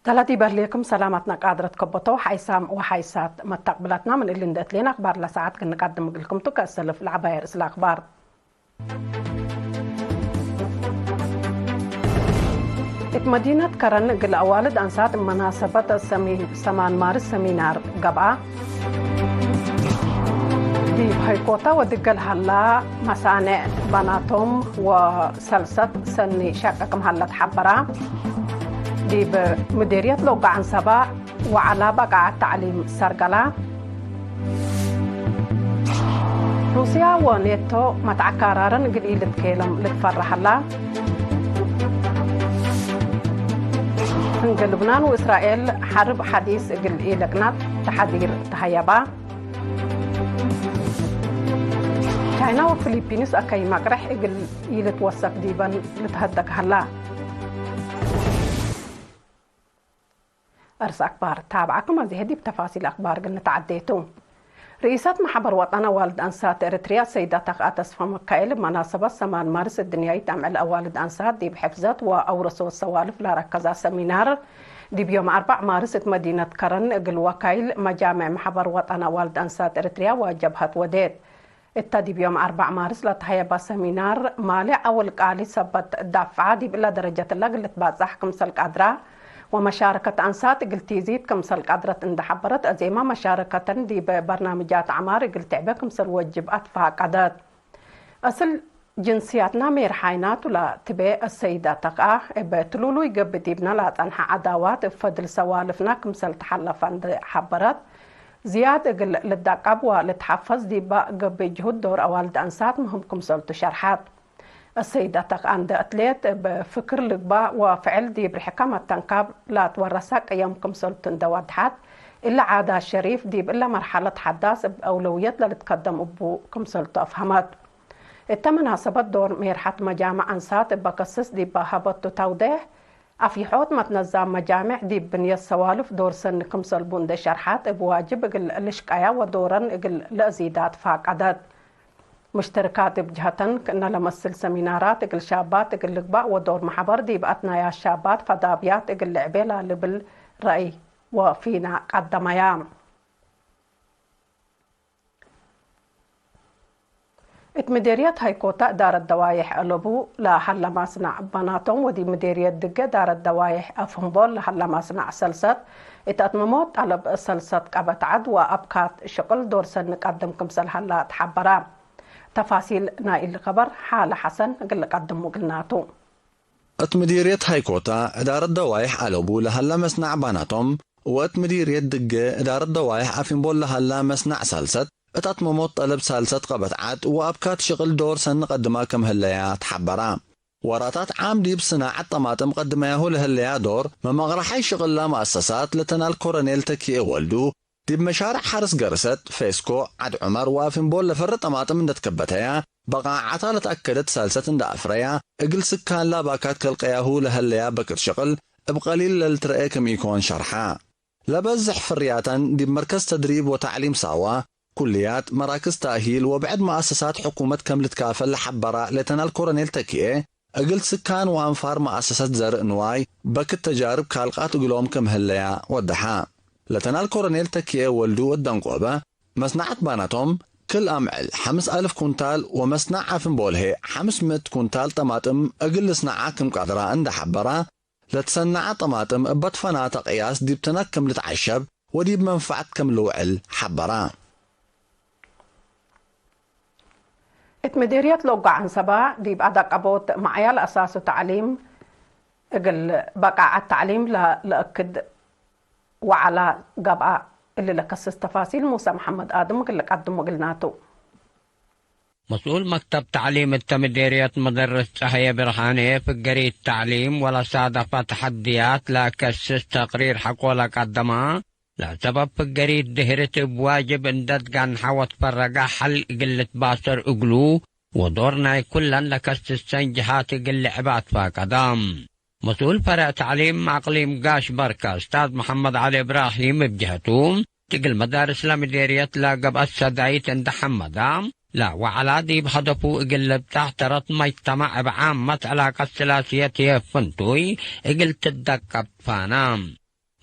تلاتي برليكم سلامتنا قادرة كبطو حيسام وحيسات مستقبلاتنا من اللي ندقت لنا أخبار لساعات كنا نقدم لكم تكسل في العباية رئيس الأخبار. مدينة كرن قل أوالد أنسات مناسبة سمان مارس سمينار قبعة دي بهيكوتا ودقل هلا مسانع بناتهم وسلسة سني شاككم هلا تحبرا دي بمديرية لوقع عن سبا وعلى بقع التعليم سرقلا. روسيا ونيتو متعكارارن قليل تكيلم لتفرح الله. لبنان وإسرائيل حرب حديث قليل لقنات تحذير تهيبا. تشاينا وفلبينيس أكاي مقرح قليل توسق ديبا لتهدك هلا. أرس أكبر تابعكم هذه بتفاصيل أخبار قلنا تعديتو. رئيسة محبر وطن والد أنسات إريتريا سيدة تقاطس فمكايل بمناسبة سمان مارس الدنيا تعمل أوالد أنسات دي بحفظات وأورسوا السوالف لركزة سمينار دي بيوم 4 مارس مدينة كرن قل وكايل مجامع محبر وطن والد أنسات إريتريا وجبهة وديد التدي بيوم 4 مارس لتهيبا سمينار مالع أول قالي سبت دافعة دي بلا درجة اللي تبازح كمسل قادرة ومشاركة أنسات قلت يزيد كمسل قدرة إن حبرت أزيما مشاركة دي ببرنامجات عمار قلت عبا كمسل وجب أطفاء قدات أصل جنسياتنا مير حينات ولا تبي السيدة تقع بتلولو يقب ديبنا لا تنحى عداوات فضل سوالفنا كمسل تحلف عند حبرت زيادة قل للدقب ولتحفظ دي بقب جهود دور أوالد أنسات مهم كمسل تشرحات. السيدة عند أتليت بفكر لقبا وفعل دي بالحكامة تنكاب لا تورسك أيامكم سلطن دوادحات إلا عادة الشريف دي إلا مرحلة حداث بأولويات لتقدم أبوكم سلطة أفهمات التمناسبات دور ميرحة مجامع أنسات بقصص دي بهبط توضيح أفيحوت متنظم مجامع دي بنية السوالف دور سنكم سلبون دي شرحات بواجب الاشقايا ودورا لأزيدات فاقدات مشتركات بجهتن كنا لمثل سمينارات اقل شابات اقل لقباء ودور محبر دي بأتنا يا الشابات فضابيات اقل لعبيلة بالرأي وفينا قدم يام مديرية هيكوتا دار الدوايح ألبو لحل ما صنع بناتهم ودي مديرية دقة دار الدوايح أفهمبول لحل ما صنع سلسات اتأتمموت على سلسات قبت عد وأبكات شغل دور سنك قدمكم سلحلا تحبرام تفاصيل نائل الخبر حال حسن قل قدموا قلناتو مديرية هايكوتا إدارة الدوايح ألوبو لهلا مسنع بناتهم مديرية دقة إدارة الدوايح أفنبول لهلا مسنع سلسة اتمموت طلب سلسة قبت عاد وأبكات شغل دور سن قدماكم هالليا تحبرا وراتات عام ديب صناعة طماطم قدماهو لهالليا دور ممغرحي شغل لا مؤسسات لتنال كورونيل تكي ولدو دي بمشارع حرس قرست فيسكو عد عمر وافنبول لفر طماطم اندت كبتها بقى عطالة أكدت سالسة اند أفريا اقل سكان لا باكات كالقياهو لهالليا بكر شغل بقليل للترأيكم يكون شرحا لبزح فرياتا دي بمركز تدريب وتعليم ساوا كليات مراكز تأهيل وبعد مؤسسات حكومة كاملة كافل لحبرا لتنال كورونيل تكيه اقل سكان وانفار مؤسسات زرق نواي بك التجارب كالقات قلوم كم هالليا ودحا لتنال كورونيل تكيه ولدو الدنقوبة مصنعة باناتهم كل أمعل 5000 كونتال ومصنع عفنبوله 500 كونتال طماطم أقل صناعة كم قادرة عند حبرة لتصنع طماطم بطفنات قياس دي بتنكم لتعشب ودي بمنفعة كم لوعل حبرة مديرية لوقع عن سبا دي بعد قبوت معايا الأساس تعليم أقل بقى التعليم لأكد وعلى قبعة اللي لكسس تفاصيل موسى محمد آدم اللي قدم قلناتو مسؤول مكتب تعليم التمديرية مدرس تحية برهانية في قرية التعليم ولا صادف تحديات لا كسس تقرير حق ولا قدمها لا سبب في قرية دهرت بواجب اندت كان حوت فرقا حل قلة باصر اقلو ودورنا كلا لكسس جهات قل عباد فاقدام مسؤول فرع تعليم اقليم قاش بركة استاذ محمد علي ابراهيم بجهتهم تقل مدارس لمديرية لاقب السدايت عند حمدام لا وعلى دي بهدفو اقل تحت رتم يجتمع بعامة علاقة سلاسية فنتوي اقل تدقب فانام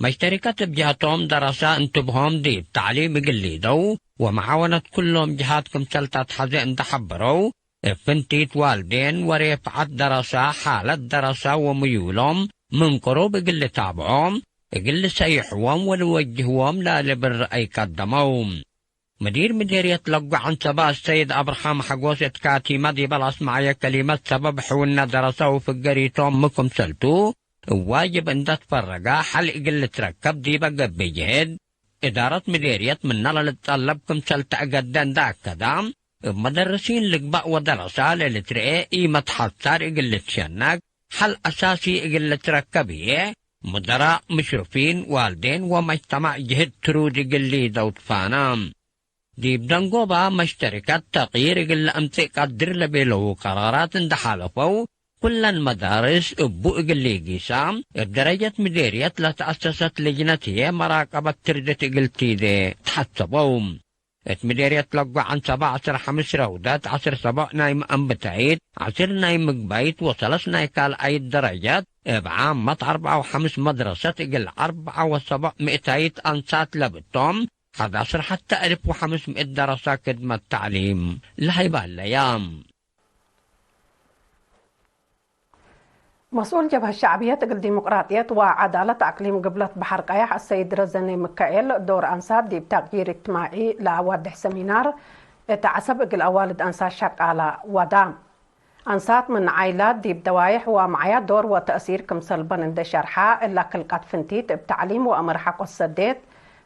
مشتركات بجهتهم دراسة انتبهم دي التعليم قليدو ومعاونة كلهم جهات كمسلتات حزين تحبروا فنتيت والدين ورفعت دراسة حالة دراسة وميولهم من قروب قل تابعهم قل سيحوهم ولوجهوهم لا لبر أي قدموهم. مدير مديرية لقوا عن سبا السيد أبرهام حقوسة كاتي مدي بلاس معايا كلمة سبب حولنا درسوا في الجريتهم مكم سلتو واجب ان تتفرقا حل اقل تركب دي بقى بجهد إدارة مديرية من نلا لتطلبكم سلت أقدن داك كدام مدرسين لقباء ودرسة للترئي إيمة حصار اقل تشنك حل أساسي اقل تركبيه مدراء مشرفين والدين ومجتمع جهد ترود اقل دوت فانام دي بدنقوبة مشتركات تغيير اقل أمسي قدر لبيلو قرارات اندحالفو كل المدارس ابو اقلي قيسام الدرجة مديرية لا تأسست لجنتي مراقبة تردة اقلتي دي تحسبوهم مديرية لقوا عن 17 5 رودات 10 7 نايم ام بتعيد 10 نايم مقبيت وثلاث نايكال اي درجات بعام مط 4 و5 مدرسة اقل 4 و7 مئتايت انسات لبتهم 11 حتى 1500 دراسة خدمة تعليم لهيبال الايام. مسؤول جبهة الشعبية الديمقراطية وعدالة أقليم قبلة بحر قيح السيد رزاني مكائيل دور أنصار دي بتغيير اجتماعي لأوضح سمينار تعسب الأوالد أنصار شق على ودام أنصار من عائلات دي بدوايح ومعايا دور وتأثير كمسلبا عند شرحة إلا كل قد فنتيت بتعليم وأمر حق السديد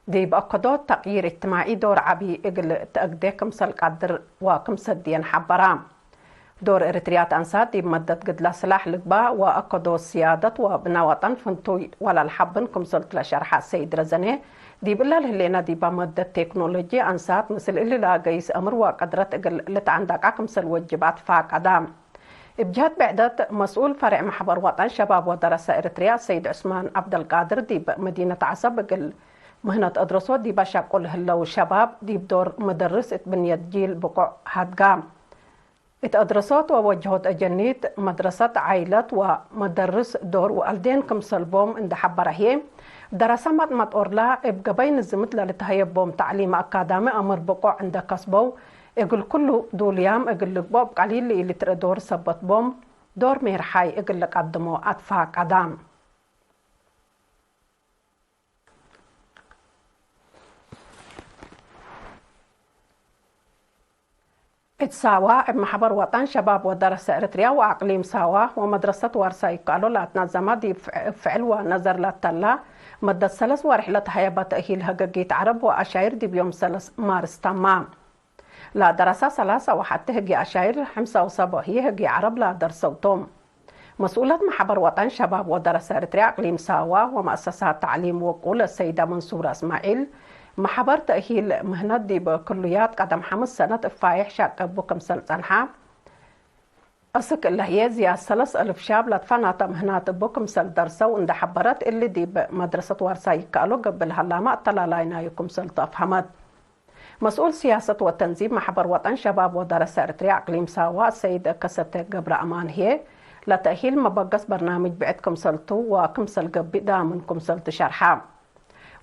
دي بأكدو تغيير اجتماعي دور عبي إقل تأقدي كمسل قدر وكمسدين حبرام دور إريتريات أنسات دي بمدد قد لا سلاح لقبا وأكدو السيادة وبنا وطن فنتوي ولا الحبن كمسلت لشرحة السيد رزاني دي بالله اللينا دي بمدد تكنولوجي أنسات مثل اللي لا قيس أمر وقدرت إقل لتعندك كمسل وجبات فاق أدام بجهة بعدت مسؤول فرع محبر وطن شباب ودراسة إريتريا السيد عثمان عبد القادر دي بمدينة عصب إقل مهنة أدرسو دي باشا قول هلو شباب دي بدور مدرس بنية جيل بقع هادقام اتأدرسات ووجهت أجنيت مدرسة عائلة ومدرس دور والدين كمسلبوم عند حبرهيم دراسة مات أورلا ابقى بين الزمت لتهيبوم تعليم أكاديمي أمر بقع عند كسبو اقل كله دوليام اقل لقبوب قليل اللي تردور سبت بوم دور ميرحاي اقل لك قدمو أدفاق قدام اتساوا محبر وطن شباب ودراسة إريتريا وأقليم ساوا ومدرسة وارساي قالوا لا تنظم دي فعل ونظر للتلا مدة 3 ورحلة هيبة تأهيل هجاجيت عرب وأشاير دي بيوم 3 مارس تمام لا دراسة 3 وحتى هجي أشاير 5 و7 هي هجي عرب لا درسوتهم مسؤولة محبر وطن شباب ودراسة إريتريا أقليم ساوا ومؤسسات تعليم وقول السيدة منصورة إسماعيل محبر تأهيل مهنة دي بكليات قدم 5 سنة فايح شاق بكم سلطنها أسك اللي هي زي 3000 شاب لتفنات مهنات بكم سل درسة وإن حبرت اللي دي بمدرسة وارساي قالوا قبل هلا طلالينا يكم سلطة فهمت مسؤول سياسة والتنظيم محبر وطن شباب ودراسة إريتريا أقليم ساوا السيدة كسته قبر أمان هي لتأهيل مبقص برنامج بعدكم سلطو وكمسل قبدا منكم سلط شرحام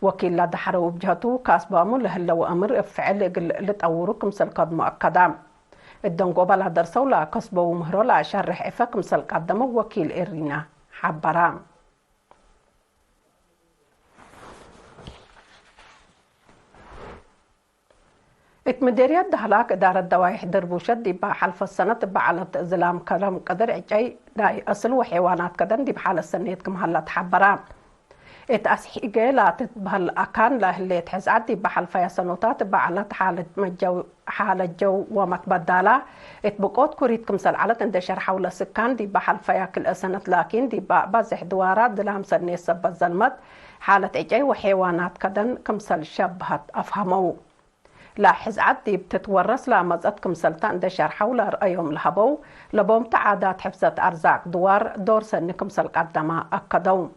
وكيل لا دحروا بجهته كاسبامو لهلو أمر فعل لتأوركم سلقد مؤكدام الدنقوبة لا درسوا لا كسبوا مهرو لا شرح إفاكم سلقدمو وكيل إرينا حبرام اتمديريات دهلاك إدارة دوايح دربوشت دي بحلف السنة بحالة زلام كرم قدر عجاي داي أصل وحيوانات كدن دي بحالة السنة كمهلة حبرام اتأسحيقه لا تتبهل أكان له اللي تحزعد دي بحال فيا سنوتات بعلت حالة جو ومتبدلة اتبقوت كوريت كمسل علت اندشار حول سكان دي بحال فيا كل سنة لكن دي بازح دوارات دلام سنة سبت ظلمت حالة عجاي وحيوانات كدن كمسل شبهت أفهمو لا حزعد دي بتتورس لا مزات كمسلتا اندشار حول رأيهم لهبو لبوم تعادات حفظة أرزاق دوار دور سنة كمسل قدما أكدوم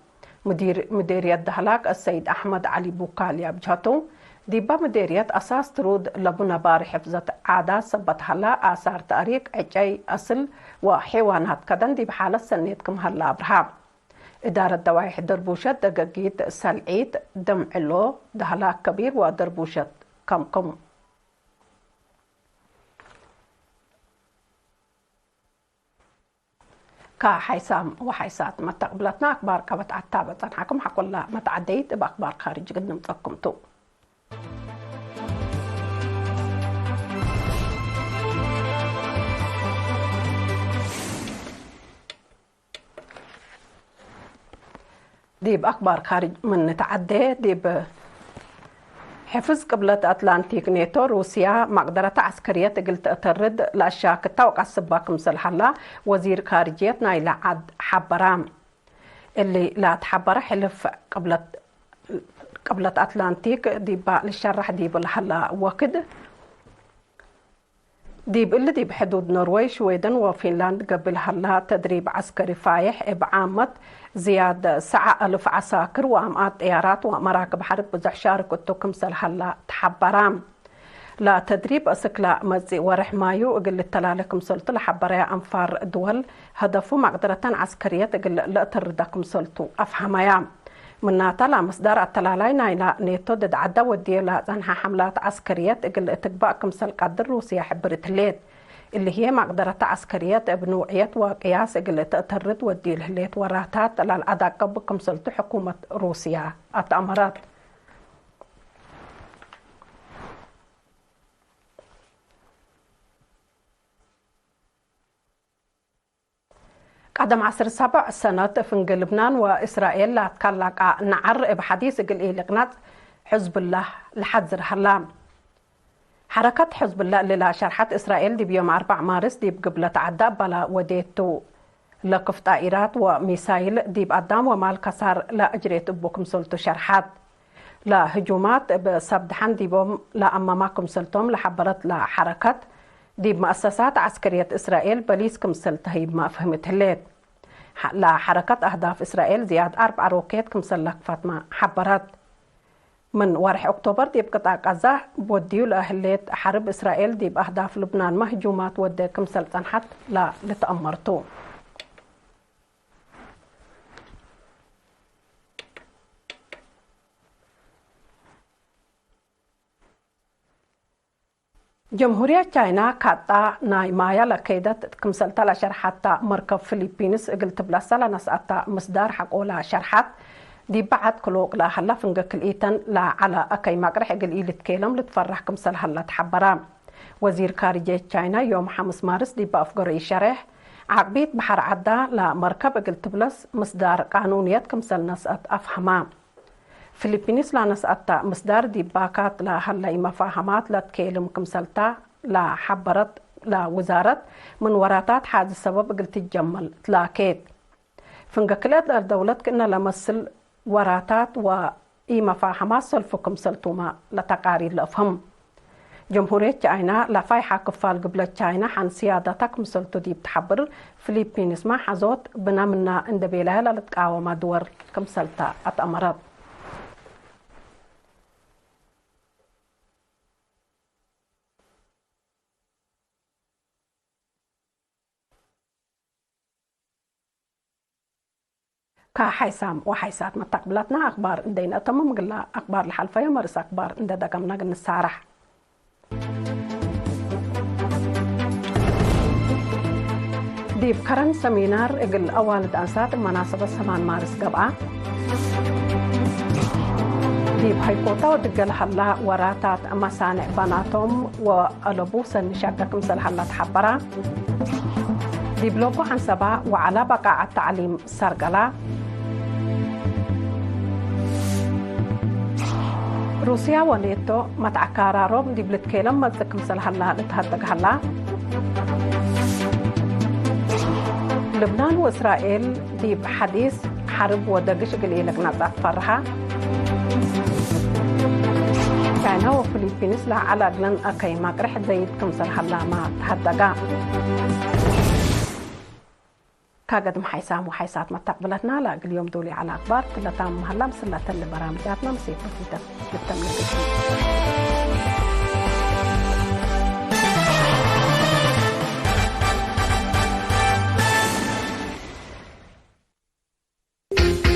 مديرية دهلاك السيد أحمد علي بوكاليا بجهته ديبا مديرية أساس ترود لبنا بار حفظة عادات سبت هلا آثار تاريخ عجاي أصل وحيوانات كدن دي بحالة سنيتكم هلا برهام إدارة دوائح دربوشة دقاقيد سالعيد دمعلو دهلاك كبير ودربوشة كمكم كحيسام وحيسات ما تقبلتنا أخبار كبت عتابة حكم حقول لا ما تعديت بأخبار خارج قد نمتقمتو ديب أخبار خارج من نتعدي ديب حفظ قبلة أتلانتيك نيتو روسيا مقدرة عسكرية قلت أترد لأشياء كتاوق السباك مسلحة وزير خارجية نايلة عد حبرام اللي لا تحبر حلف قبلة أتلانتيك ديب للشرح ديب الحلا وكد ديب اللي ديب حدود نرويج سويدن وفنلاند قبل هلا تدريب عسكري فايح بعامة زيادة 9,000 عساكر وأمعات طيارات ومراكب حرب بزح شاركتو كمسل هلا تحبرام لا تدريب أسكلا مزي ورح مايو قل التلالكم سلطة لحبرية أنفار دول هدفو مقدرة عسكرية قل لأتردكم سلطة أفهميا من ناتلا مصدر التلالين إلى نيتو دد عدا وديلا زنها حملات عسكرية قل اتقباءكم سلقاد روسيا حبرت ليت اللي هي مقدرة عسكرية بنوعية وقياس قل تأترد وديل هليت وراتات للعدا قبكم سلطة حكومة روسيا أتأمرات قدم 17 سنة في لبنان وإسرائيل لا تكلق نعر بحديث قل إلقنات حزب الله لحذر هلام حركة حزب الله اللي لا شرحت إسرائيل دي بيوم 4 مارس دي بقبلة عدا بلا وديتو لقف طائرات وميسايل دي بقدام ومال كسار لا أجريت بكم سلطو شرحات لا هجومات بسبدحان دي بوم لا أمامكم سلطهم لحبرت لا حركة دي بمؤسسات عسكرية إسرائيل بليسكم سلطة ما فهمت هليت لا حركة أهداف إسرائيل زياد 4 روكيت كم سلك فاطمة حبرت من ورح أكتوبر دي بقطع غزة بوديو لأهليت حرب إسرائيل دي بأهداف لبنان مهجومات ودي كم سلطان حت لا لتأمرتو جمهورية تشاينا كاتا ناي مايا لكيدة كمسلتا لشرحات مركب فلبينس قلت بلاسا لنسأتا مصدار حقولا شرحات دي بعد كلوق لا هلا فنقك الإيتن لا على أكي مقرح قل إيلة كيلم لتفرح كمسل هلا تحبرام وزير خارجية تشاينا يوم 5 مارس دي بأفقر يشرح عقبيت بحر عدا لا مركب قلت بلس مصدار قانونية كمسل نسأت أفهمام فلبينيس لا نسأتا مصدر دي باكات لا هلا مفاهمات لا تكيلم كمسلتا لا حبرت لا وزارت من وراتات حاد السبب قلت تجمل تلاكيت فنقكلت الدولة كنا لمثل وراتات مفاهمات سلفكم سلتوما لتقارير لأفهم جمهورية تشاينا لا فايحة كفال قبل تشاينا حن سيادتك مسلتو دي بتحبر فلبينيس ما حزوت بنا منا اند بيلها لتقاوما دور كمسلتا أتأمرت كحيسام وحيسات متقبلتنا أخبار دينا تمام قلنا أخبار الحلفة يمارس أخبار إن دقمنا قلنا السارح ديب كرن سمينار إقل أوالد أنسات مناسبة 8 مارس قبعة ديب هايكوتا ودقل حلا وراتات مسانع بناتهم وألبوس النشاقة كمسل حلا تحبرا ديب لوكو حنسبا وعلى بقاء التعليم سرقلا روسيا ونيتو متعكارا روم دي بلتكيلم مزدك مسل هلا لتهدق هلا لبنان وإسرائيل دي بحديث حرب ودقش قليلك نظر فرحة كاينا وفلبينيس لا على قلن أكي مقرح زيد كمسل هلا ما تهدقا كاقد محيسام وحيسات متقبلتنا لا اليوم دولي على أخبار تلتام مهلا مسلة لبرامجاتنا مسيطة في التملك العالم.